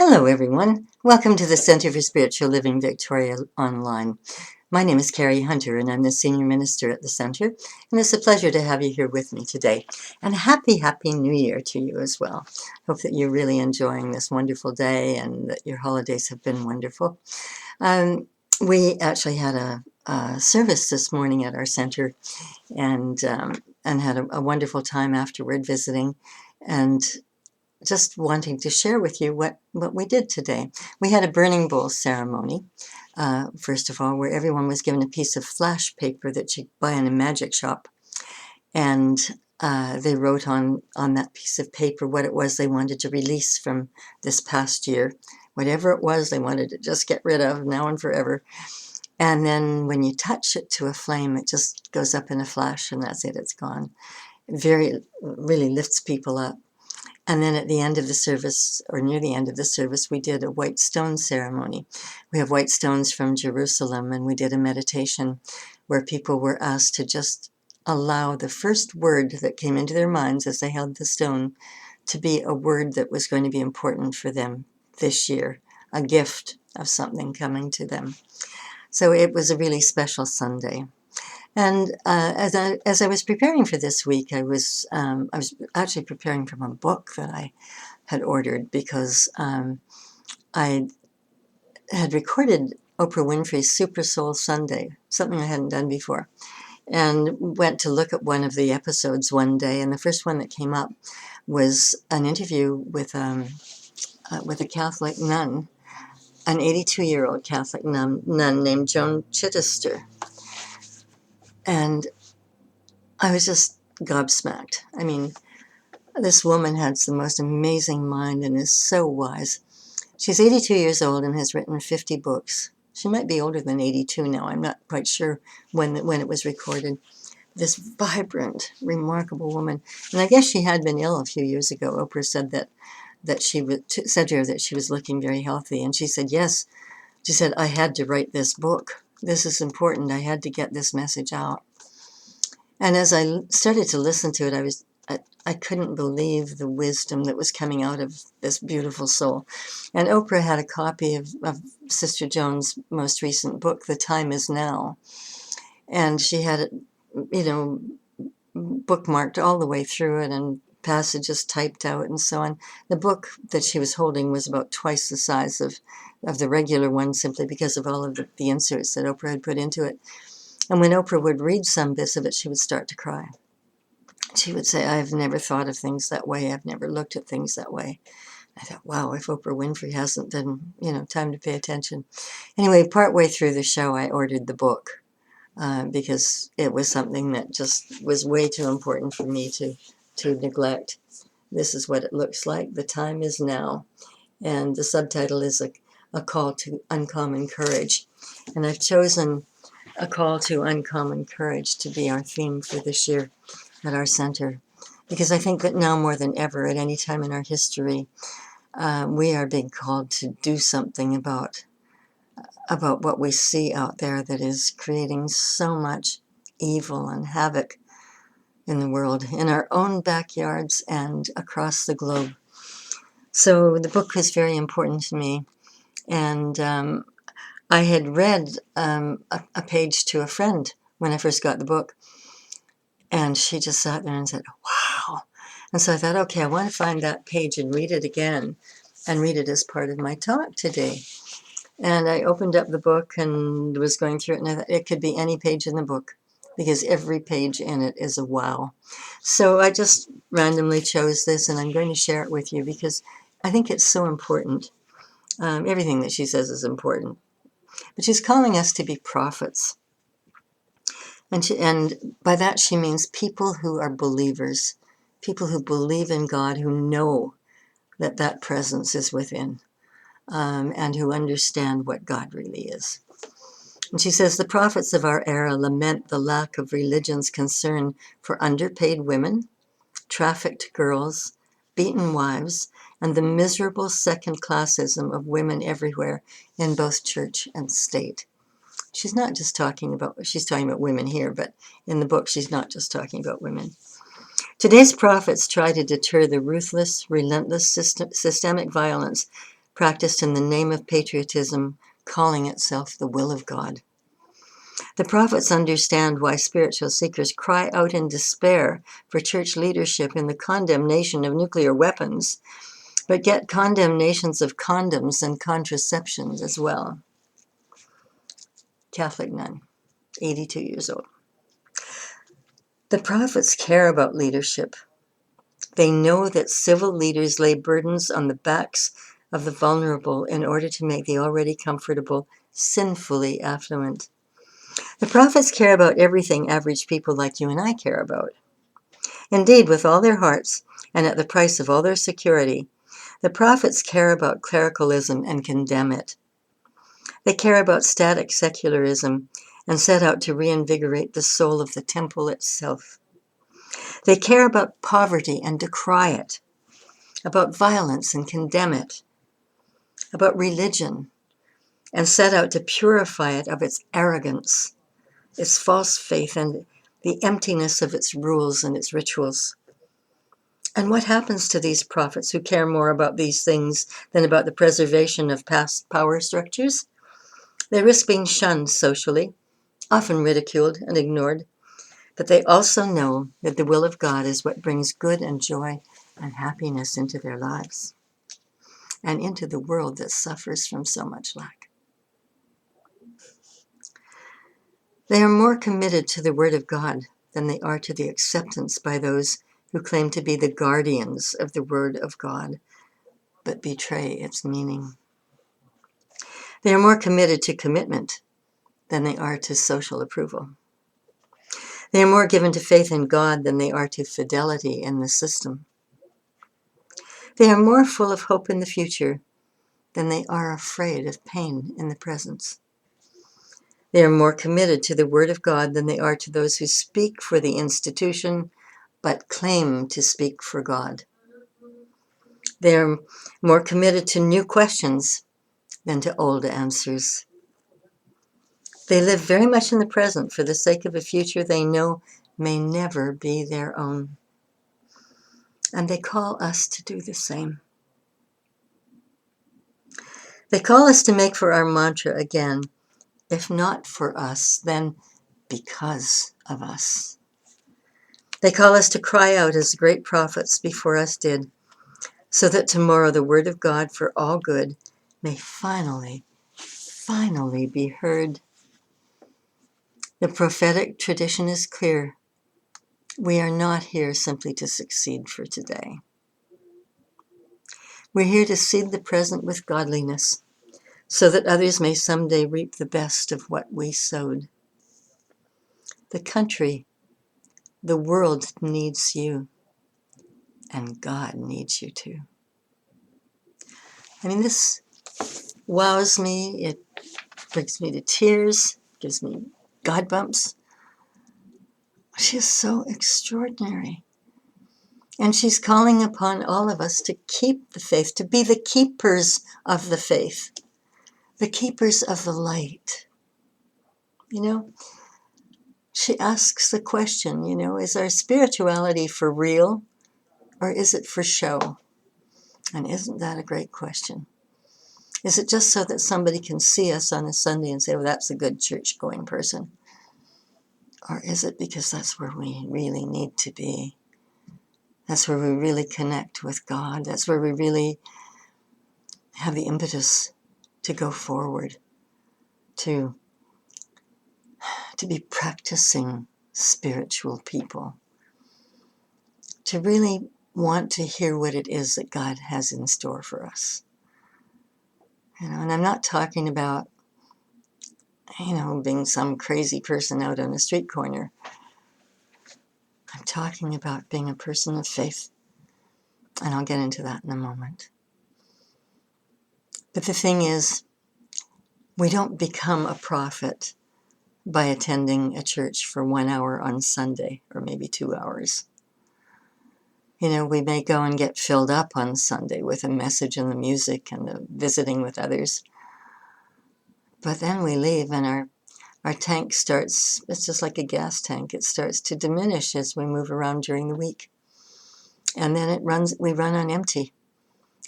Hello, everyone. Welcome to the Center for Spiritual Living Victoria Online. My name is Carrie Hunter, and I'm the Senior Minister at the Center, and it's a pleasure to have you here with me today. And happy New Year to you as well. Hope that you're really enjoying this wonderful day and that your holidays have been wonderful. We actually had a service this morning at our center and had a wonderful time afterward visiting and just wanting to share with you what we did today. We had a burning bowl ceremony, first of all, where everyone was given a piece of flash paper that you buy in a magic shop. And they wrote on that piece of paper what it was they wanted to release from this past year. Whatever it was they wanted to just get rid of now and forever. And then when you touch it to a flame, it just goes up in a flash and that's it, it's gone. It really lifts people up. And then at the end of the service, or near the end of the service, we did a white stone ceremony. We have white stones from Jerusalem, and we did a meditation where people were asked to just allow the first word that came into their minds as they held the stone to be a word that was going to be important for them this year, a gift of something coming to them. So it was a really special Sunday. And as I was preparing for this week, I was actually preparing from a book that I had ordered because I had recorded Oprah Winfrey's Super Soul Sunday, something I hadn't done before, and went to look at one of the episodes one day, and the first one that came up was an interview with a Catholic nun, an 82-year-old Catholic nun named Joan Chittister. And I was just gobsmacked. I mean, this woman has the most amazing mind and is so wise. She's 82 years old and has written 50 books. She might be older than 82 now. I'm not quite sure when it was recorded. This vibrant, remarkable woman. And I guess she had been ill a few years ago. Oprah said said to her that she was looking very healthy. And she said, yes. She said, I had to write this book. This is important. I had to get this message out. And as I started to listen to it, I couldn't believe the wisdom that was coming out of this beautiful soul. And Oprah had a copy of Sister Joan's most recent book, The Time Is Now. And she had it, bookmarked all the way through it and passages typed out and so on. The book that she was holding was about twice the size of the regular one, simply because of all of the inserts that Oprah had put into it. And when Oprah would read some bits of it, she would start to cry. She would say, I've never thought of things that way. I've never looked at things that way. I thought, wow, if Oprah Winfrey hasn't, then, time to pay attention. Anyway, partway through the show, I ordered the book because it was something that just was way too important for me to neglect. This is what it looks like. The Time Is Now. And the subtitle is a call to uncommon courage. And I've chosen a call to uncommon courage to be our theme for this year at our center, because I think that now more than ever, at any time in our history, we are being called to do something about what we see out there that is creating so much evil and havoc in the world, in our own backyards and across the globe. So the book was very important to me, and I had read a page to a friend when I first got the book, and she just sat there and said, wow. And so I thought, okay, I want to find that page and read it again and read it as part of my talk today. And I opened up the book and was going through it, and I thought it could be any page in the book because every page in it is a wow. So I just randomly chose this, and I'm going to share it with you because I think it's so important. Everything that she says is important. But she's calling us to be prophets. And by that she means people who are believers, people who believe in God, who know that presence is within, and who understand what God really is. And she says, the prophets of our era lament the lack of religion's concern for underpaid women, trafficked girls, beaten wives, and the miserable second-classism of women everywhere in both church and state. She's talking about women here, but in the book she's not just talking about women. Today's prophets try to deter the ruthless, relentless systemic violence practiced in the name of patriotism, calling itself the will of God. The prophets understand why spiritual seekers cry out in despair for church leadership in the condemnation of nuclear weapons, but get condemnations of condoms and contraceptions as well. Catholic nun, 82 years old. The prophets care about leadership. They know that civil leaders lay burdens on the backs of the vulnerable in order to make the already comfortable sinfully affluent. The prophets care about everything average people like you and I care about. Indeed, with all their hearts and at the price of all their security, the prophets care about clericalism and condemn it. They care about static secularism and set out to reinvigorate the soul of the temple itself. They care about poverty and decry it, about violence and condemn it, about religion and set out to purify it of its arrogance, its false faith, and the emptiness of its rules and its rituals. And what happens to these prophets who care more about these things than about the preservation of past power structures? They risk being shunned socially, often ridiculed and ignored, but they also know that the will of God is what brings good and joy and happiness into their lives and into the world that suffers from so much lack. They are more committed to the Word of God than they are to the acceptance by those who claim to be the guardians of the Word of God, but betray its meaning. They are more committed to commitment than they are to social approval. They are more given to faith in God than they are to fidelity in the system. They are more full of hope in the future than they are afraid of pain in the present. They are more committed to the Word of God than they are to those who speak for the institution but claim to speak for God. They are more committed to new questions than to old answers. They live very much in the present for the sake of a future they know may never be their own. And they call us to do the same. They call us to make for our mantra again, if not for us, then because of us. They call us to cry out as the great prophets before us did, so that tomorrow the word of God for all good may finally be heard. The prophetic tradition is clear. We are not here simply to succeed for today. We're here to seed the present with godliness, so that others may someday reap the best of what we sowed. The country, the world needs you, and God needs you too. I mean, this wows me. It brings me to tears, gives me God bumps. She is so extraordinary. And she's calling upon all of us to keep the faith, to be the keepers of the faith, the keepers of the light. You know, she asks the question, is our spirituality for real or is it for show? And isn't that a great question? Is it just so that somebody can see us on a Sunday and say, well, that's a good church-going person? Or is it because that's where we really need to be? That's where we really connect with God. That's where we really have the impetus to go forward, to be practicing spiritual people, to really want to hear what it is that God has in store for us. And I'm not talking about, being some crazy person out on a street corner. I'm talking about being a person of faith. And I'll get into that in a moment. But the thing is, we don't become a prophet by attending a church for 1 hour on Sunday, or maybe 2 hours. We may go and get filled up on Sunday with a message and the music and the visiting with others. But then we leave and our tank starts, it's just like a gas tank, it starts to diminish as we move around during the week. And then we run on empty.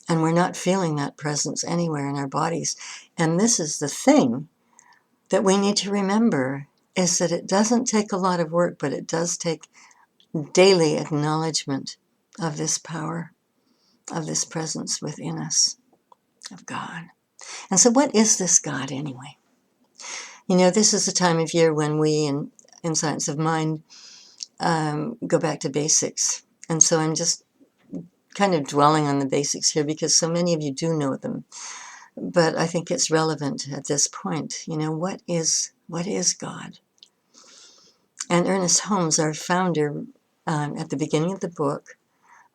And we're not feeling that presence anywhere in our bodies. And this is the thing that we need to remember, is that it doesn't take a lot of work, but it does take daily acknowledgement of this power, of this presence within us, of God. And so what is this God anyway? You know, this is the time of year when we in Science of Mind go back to basics. And so I'm just kind of dwelling on the basics here because so many of you do know them. But I think it's relevant at this point. You know, what is God? And Ernest Holmes, our founder, at the beginning of the book,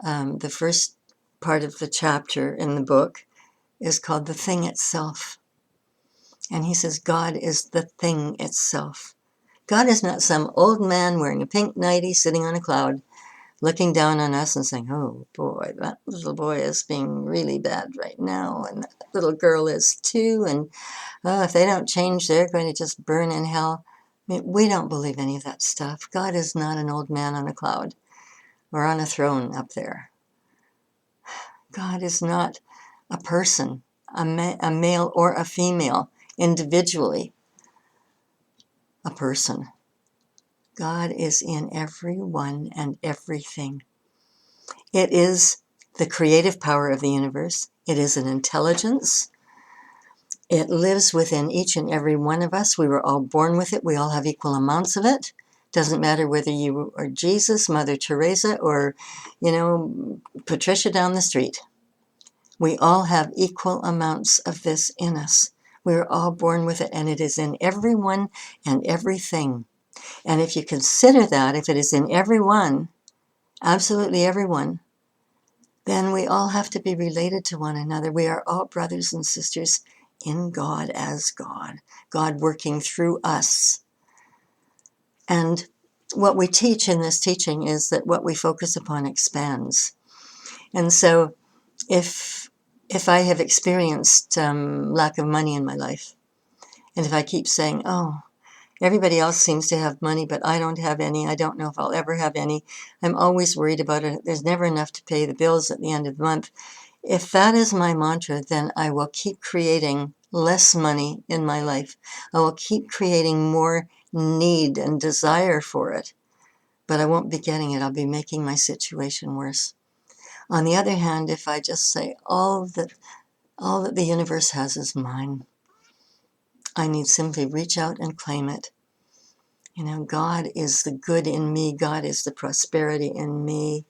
the first part of the chapter in the book is called The Thing Itself. And he says, God is the thing itself. God is not some old man wearing a pink nightie sitting on a cloud, looking down on us and saying, oh boy, that little boy is being really bad right now, and that little girl is too, and oh, if they don't change, they're going to just burn in hell. I mean, we don't believe any of that stuff. God is not an old man on a cloud or on a throne up there. God is not a person, a male or a female, individually a person. God is in everyone and everything. It is the creative power of the universe. It is an intelligence. It lives within each and every one of us. We were all born with it. We all have equal amounts of it. Doesn't matter whether you are Jesus, Mother Teresa, or, you know, Patricia down the street. We all have equal amounts of this in us. We are all born with it, and it is in everyone and everything. And if you consider that, if it is in everyone, absolutely everyone, then we all have to be related to one another. We are all brothers and sisters in God as God, God working through us. And what we teach in this teaching is that what we focus upon expands. And so if I have experienced lack of money in my life, and if I keep saying, oh, everybody else seems to have money, but I don't have any. I don't know if I'll ever have any. I'm always worried about it. There's never enough to pay the bills at the end of the month. If that is my mantra, then I will keep creating less money in my life. I will keep creating more need and desire for it, but I won't be getting it. I'll be making my situation worse. On the other hand, if I just say all that the universe has is mine, I need simply reach out and claim it. You know, God is the good in me. God is the prosperity in me.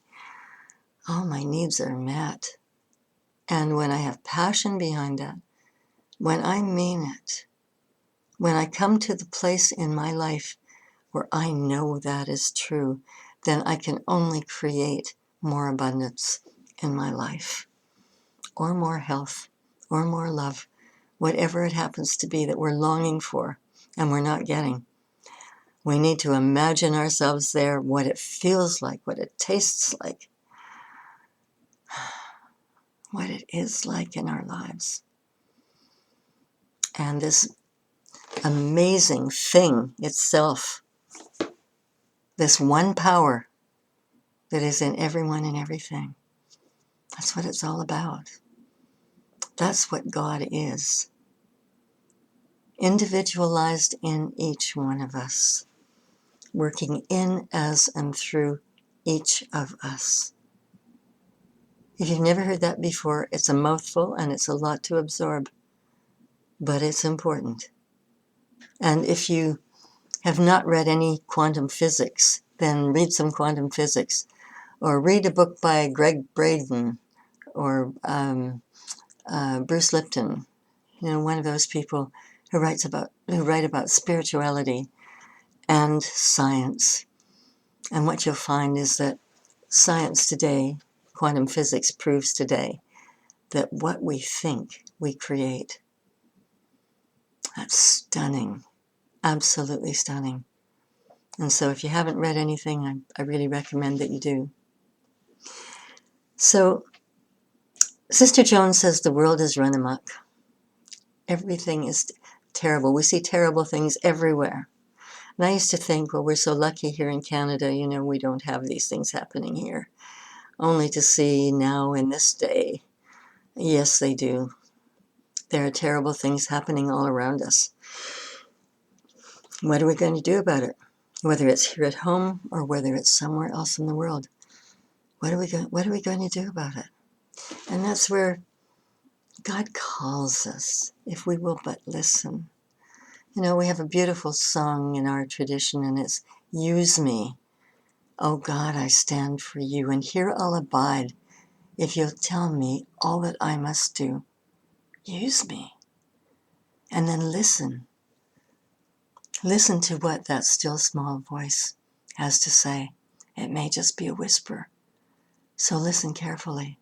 All my needs are met. And when I have passion behind that, when I mean it, when I come to the place in my life where I know that is true, then I can only create more abundance in my life, or more health, or more love, whatever it happens to be that we're longing for and we're not getting. We need to imagine ourselves there, what it feels like, what it tastes like, what it is like in our lives. And this amazing thing itself, this one power that is in everyone and everything, that's what it's all about. That's what God is. Individualized in each one of us, working in, as, and through each of us. If you've never heard that before, it's a mouthful and it's a lot to absorb, but it's important. And if you have not read any quantum physics, then read some quantum physics, or read a book by Greg Braden or Bruce Lipton, you know, one of those people who write about spirituality and science. And what you'll find is that science today, quantum physics proves today, that what we think we create. That's stunning, absolutely stunning. And so if you haven't read anything, I really recommend that you do. So Sister Joan says the world is run amok. Everything is terrible. We see terrible things everywhere. And I used to think, well, we're so lucky here in Canada, you know, we don't have these things happening here. Only to see now in this day Yes, they do. There are terrible things happening all around us. What are we going to do about it? Whether it's here at home or whether it's somewhere else in the world. What are we going to do about it? And that's where God calls us, if we will but listen. You know, we have a beautiful song in our tradition, and it's, "Use me, O God, I stand for you, and here I'll abide if you'll tell me all that I must do. Use me." And then listen. Listen to what that still small voice has to say. It may just be a whisper. So listen carefully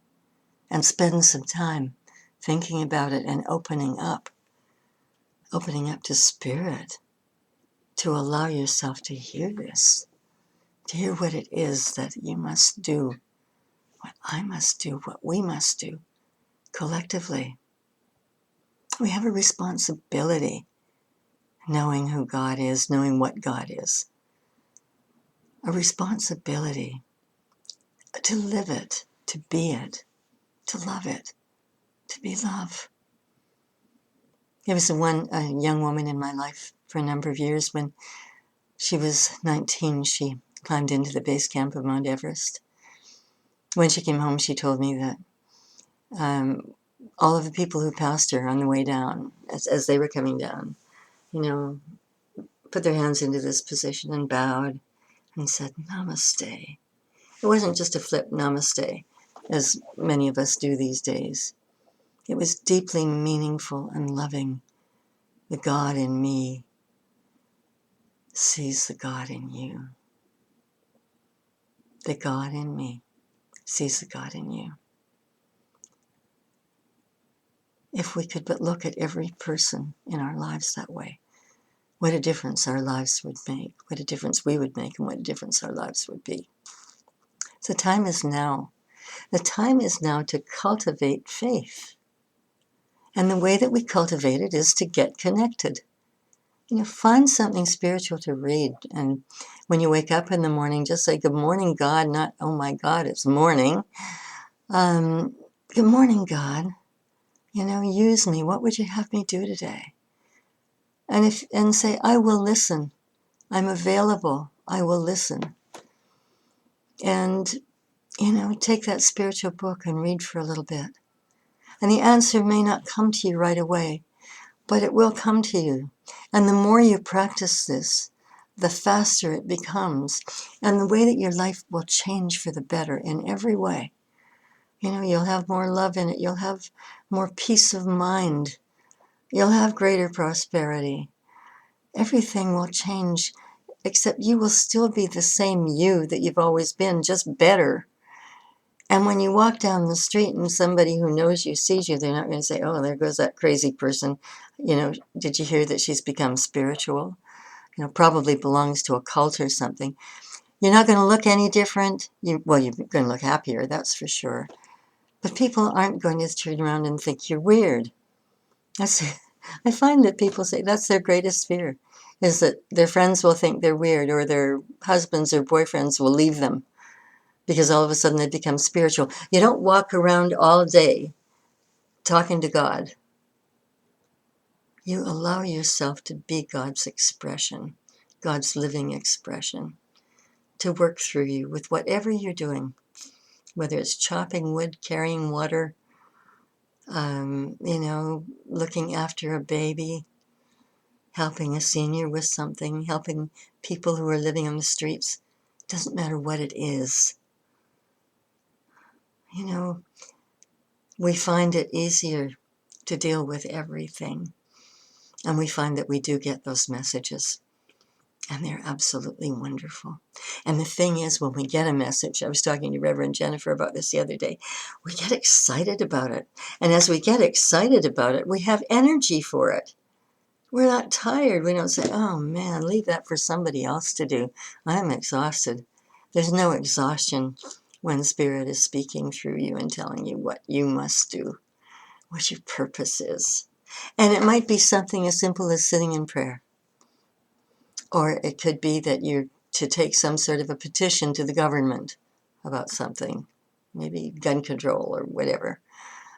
and spend some time thinking about it and opening up to spirit, to allow yourself to hear this, to hear what it is that you must do, what I must do, what we must do collectively. We have a responsibility, knowing who God is, knowing what God is, a responsibility to live it, to be it, to love it, to be love. There was a young woman in my life for a number of years. When she was 19, she climbed into the base camp of Mount Everest. When she came home, she told me that all of the people who passed her on the way down, as they were coming down, you know, put their hands into this position and bowed and said, "Namaste." It wasn't just a flip namaste, as many of us do these days. It was deeply meaningful and loving. The God in me sees the God in you. The God in me sees the God in you. If we could but look at every person in our lives that way, what a difference our lives would make, what a difference we would make, and what a difference our lives would be. So the time is now. The time is now to cultivate faith. And the way that we cultivate it is to get connected. You know, find something spiritual to read. And when you wake up in the morning, just say, "Good morning, God," not, "Oh my God, it's morning." Good morning, God. You know, use me. What would you have me do today? And say, "I will listen. I'm available. I will listen." And, you know, take that spiritual book and read for a little bit. And the answer may not come to you right away, but it will come to you. And the more you practice this, the faster it becomes. And the way that your life will change for the better in every way. You know, you'll have more love in it. You'll have more peace of mind. You'll have greater prosperity. Everything will change, except you will still be the same you that you've always been, just better. And when you walk down the street and somebody who knows you sees you, they're not going to say, "Oh, there goes that crazy person. You know, did you hear that she's become spiritual? You know, probably belongs to a cult or something." You're not going to look any different. You're going to look happier, that's for sure. But people aren't going to turn around and think you're weird. I find that people say that's their greatest fear, is that their friends will think they're weird, or their husbands or boyfriends will leave them because all of a sudden they become spiritual. You don't walk around all day talking to God. You allow yourself to be God's expression, God's living expression, to work through you with whatever you're doing, whether it's chopping wood, carrying water, you know, looking after a baby, helping a senior with something, helping people who are living on the streets. Doesn't matter what it is. You know, we find it easier to deal with everything. And we find that we do get those messages. And they're absolutely wonderful. And the thing is, when we get a message, I was talking to Reverend Jennifer about this the other day, we get excited about it. And as we get excited about it, we have energy for it. We're not tired. We don't say, "Oh man, leave that for somebody else to do. I'm exhausted." There's no exhaustion when Spirit is speaking through you and telling you what you must do, what your purpose is. And it might be something as simple as sitting in prayer. Or it could be that you're to take some sort of a petition to the government about something, maybe gun control or whatever.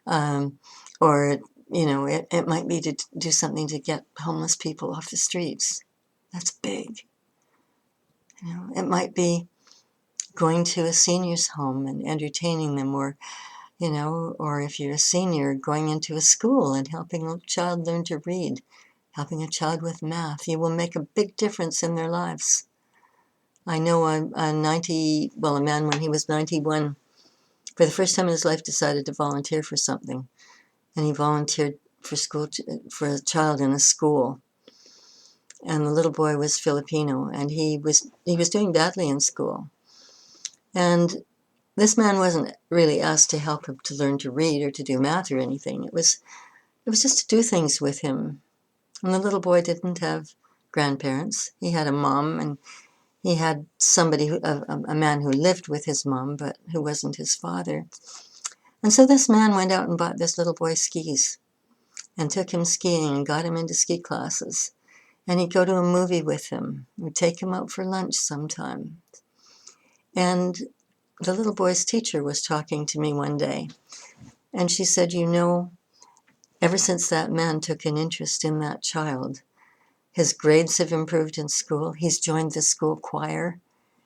Um, or, it might be to do something to get homeless people off the streets. That's big. It might be going to a senior's home and entertaining them, or if you're a senior, going into a school and helping a child learn to read, helping a child with math. You will make a big difference in their lives. I know a man when he was 91, for the first time in his life, decided to volunteer for something. And he volunteered for a child in a school. And the little boy was Filipino, and he was doing badly in school. And this man wasn't really asked to help him to learn to read or to do math or anything. It was just to do things with him. And the little boy didn't have grandparents. He had a mom, and he had a man who lived with his mom, but who wasn't his father. And so this man went out and bought this little boy skis and took him skiing and got him into ski classes. And he'd go to a movie with him. We'd take him out for lunch sometime. And the little boy's teacher was talking to me one day, and she said, ever since that man took an interest in that child, his grades have improved in school. He's joined the school choir.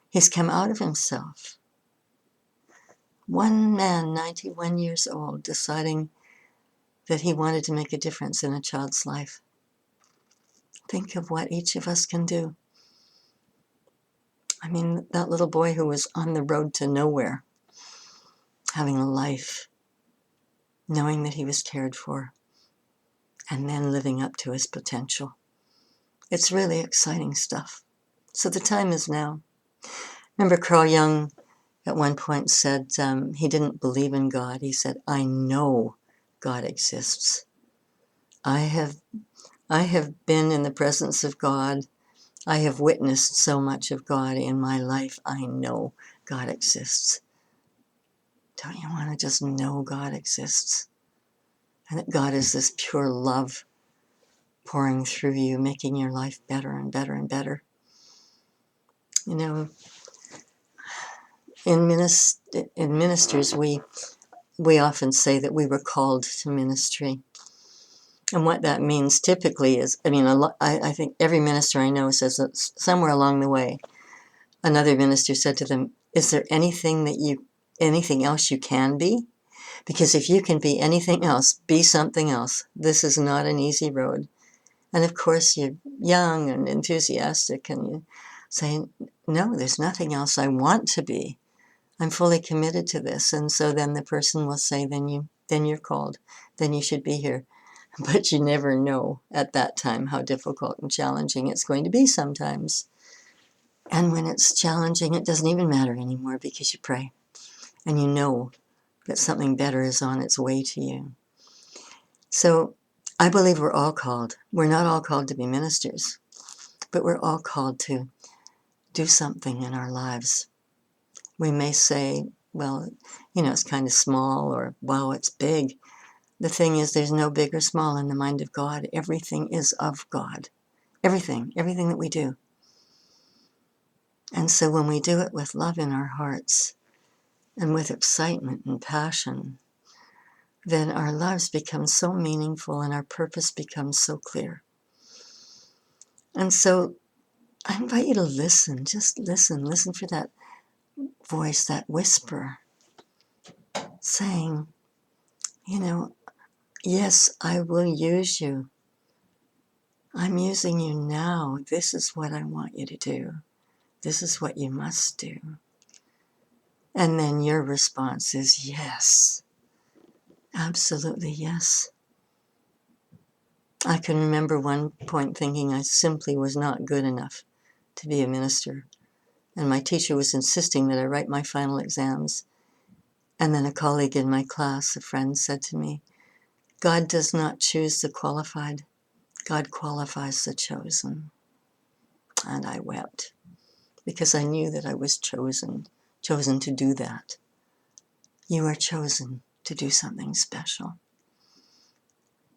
He's come out of himself. One man, 91 years old, deciding that he wanted to make a difference in a child's life. Think of what each of us can do. I mean, that little boy who was on the road to nowhere, having a life, knowing that he was cared for, and then living up to his potential. It's really exciting stuff. So the time is now. Remember, Carl Jung at one point said he didn't believe in God. He said, I know God exists. I have been in the presence of God. I have witnessed so much of God in my life. I know God exists. Don't you want to just know God exists? And that God is this pure love pouring through you, making your life better and better and better. In ministers, we often say that we were called to ministry. And what that means typically is, I think every minister I know says that somewhere along the way, another minister said to them, is there anything else you can be? Because if you can be anything else, be something else. This is not an easy road. And of course, you're young and enthusiastic, and you say, no, there's nothing else I want to be. I'm fully committed to this. And so then the person will say, then you're called. Then you should be here. But you never know at that time how difficult and challenging it's going to be sometimes. And when it's challenging, it doesn't even matter anymore because you pray and you know that something better is on its way to you. So I believe we're all called. We're not all called to be ministers, but we're all called to do something in our lives. We may say, well, it's kind of small, or, wow, it's big. The thing is, there's no big or small in the mind of God. Everything is of God. Everything that we do. And so when we do it with love in our hearts and with excitement and passion, then our lives become so meaningful and our purpose becomes so clear. And so I invite you to listen. Just listen for that voice, that whisper, saying, yes, I will use you. I'm using you now. This is what I want you to do. This is what you must do. And then your response is yes. Absolutely yes. I can remember one point thinking I simply was not good enough to be a minister. And my teacher was insisting that I write my final exams. And then a colleague in my class, a friend, said to me, God does not choose the qualified. God qualifies the chosen. And I wept because I knew that I was chosen to do that. You are chosen to do something special.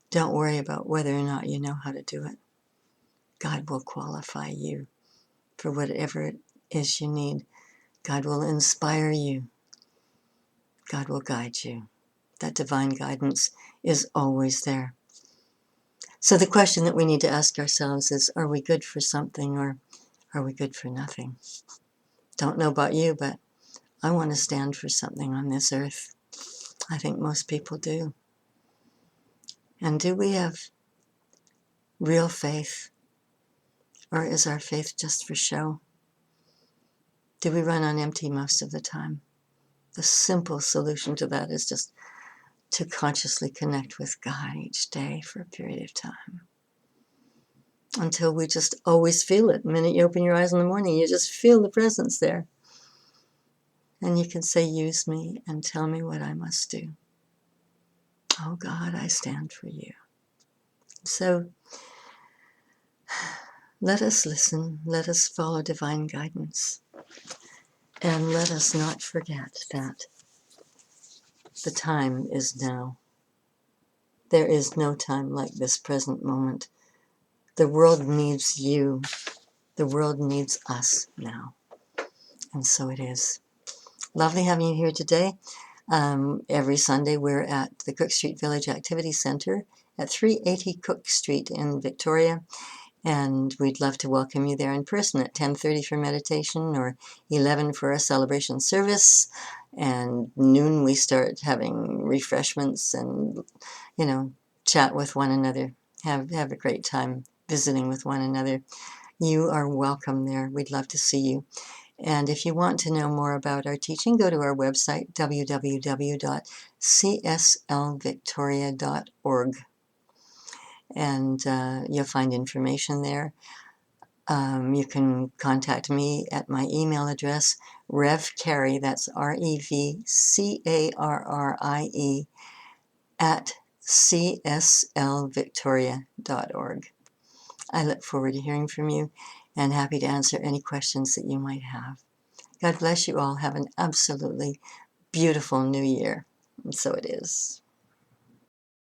Don't worry about whether or not you know how to do it. God will qualify you for whatever it is you need. God will inspire you. God will guide you. that divine guidance is always there. So the question that we need to ask ourselves is, are we good for something or are we good for nothing? Don't know about you, but I want to stand for something on this earth. I think most people do. And do we have real faith? Or is our faith just for show? Do we run on empty most of the time? The simple solution to that is just to consciously connect with God each day for a period of time. Until we just always feel it. The minute you open your eyes in the morning, you just feel the presence there. And you can say, use me and tell me what I must do. Oh God, I stand for you. So let us listen, let us follow divine guidance, and let us not forget that the time is now. There is no time like this present moment. The world needs you. The world needs us now. And so it is. Lovely having you here today. Every Sunday we're at the Cook Street Village Activity Center at 380 Cook Street in Victoria. And we'd love to welcome you there in person at 10:30 for meditation or 11 for a celebration service. And noon we start having refreshments and, chat with one another. Have a great time visiting with one another. You are welcome there. We'd love to see you. And if you want to know more about our teaching, go to our website, www.cslvictoria.org. And you'll find information there. You can contact me at my email address, revcarrie, that's REVCARRIE, at cslvictoria.org. I look forward to hearing from you and happy to answer any questions that you might have. God bless you all. Have an absolutely beautiful new year. And so it is.